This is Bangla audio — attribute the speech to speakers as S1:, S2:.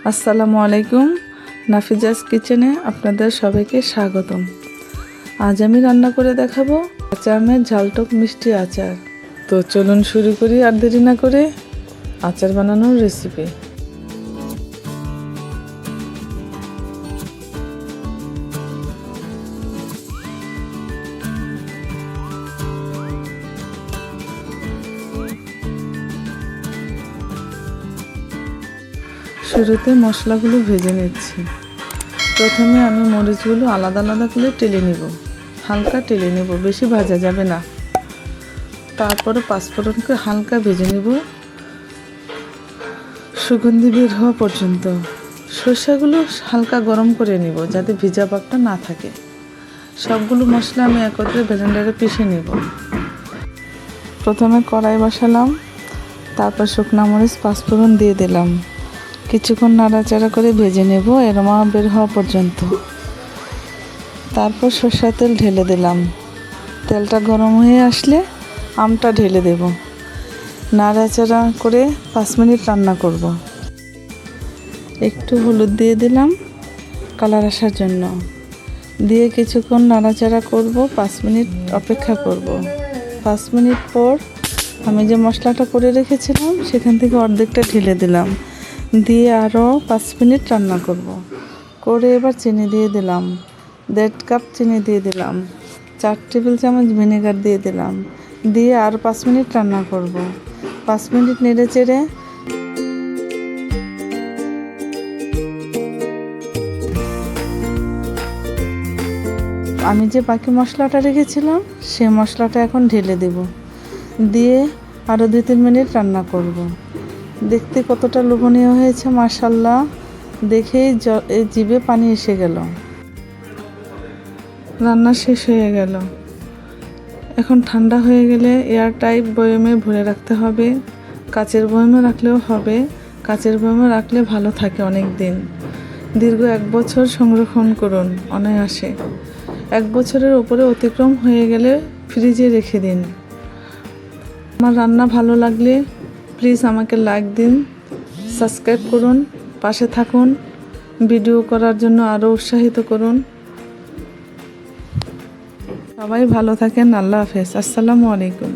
S1: আসসালামু আলাইকুম। নাফিজাস কিচেনে আপনাদের সবাইকে স্বাগতম। আজ আমি রান্না করে দেখাবো কাঁচা আমের ঝালটক মিষ্টি আচার। তো চলুন শুরু করি আর দেরি না করে আচার বানানোর রেসিপি। শুরুতে মশলাগুলো ভেজে নিচ্ছি। প্রথমে আমি মরিচগুলো আলাদা আলাদা করে টেলে নিব, হালকা টেলে নেব, বেশি ভাজা যাবে না। তারপরে পাঁচফোড়নকে হালকা ভেজে নেব সুগন্ধি বের হওয়া পর্যন্ত। সরষেগুলো হালকা গরম করে নিব যাতে ভিজা ভাবটা না থাকে। সবগুলো মশলা আমি একত্রে ব্লেন্ডারে পিষে নেব। প্রথমে কড়াই বসালাম, তারপর শুকনো মরিচ পাঁচফোড়ন দিয়ে দিলাম। কিছুক্ষণ নাড়াচাড়া করে ভেজে নেব এরমা বের হওয়া পর্যন্ত। তারপর সরষের তেল ঢেলে দিলাম। তেলটা গরম হয়ে আসলে আমটা ঢেলে দেব। নাড়াচাড়া করে 5 মিনিট রান্না করব। একটু হলুদ দিয়ে দিলাম কালার আসার জন্য। দিয়ে কিছুক্ষণ নাড়াচাড়া করব, 5 মিনিট অপেক্ষা করব। 5 মিনিট পর আমি যে মশলাটা করে রেখেছিলাম সেখান থেকে অর্ধেকটা ঢেলে দিলাম। দিয়ে আরও 5 মিনিট রান্না করব। করে এবার চিনি দিয়ে দিলাম, 1.5 কাপ চিনি দিয়ে দিলাম, 4 টেবিল চামচ ভিনেগার দিয়ে দিলাম। দিয়ে আরও 5 মিনিট রান্না করব। 5 মিনিট নেড়ে চেড়ে আমি যে বাকি মশলাটা রেখেছিলাম সেই মশলাটা এখন ঢেলে দেব। দিয়ে আরও 2-3 মিনিট রান্না করব। দেখতে কতটা লোভনীয় হয়েছে মাশাআল্লাহ, দেখেই জিভে পানি এসে গেল। রান্না শেষ হয়ে গেল। এখন ঠান্ডা হয়ে গেলে এয়ার টাইট বয়মে ভরে রাখতে হবে। কাচের বয়মে রাখলেও হবে, কাচের বয়মে রাখলে ভালো থাকে অনেক দিন। দীর্ঘ 1 বছর সংরক্ষণ করুন অনায়াসে। 1 বছরের উপরে অতিক্রম হয়ে গেলে ফ্রিজে রেখে দিন। আমার রান্না ভালো লাগলে প্লিজ আমাকে লাইক দিন, সাবস্ক্রাইব করুন, পাশে থাকুন, ভিডিও করার জন্য আরও উৎসাহিত করুন। সবাই ভালো থাকেন। আল্লাহ হাফেজ। আসসালামু আলাইকুম।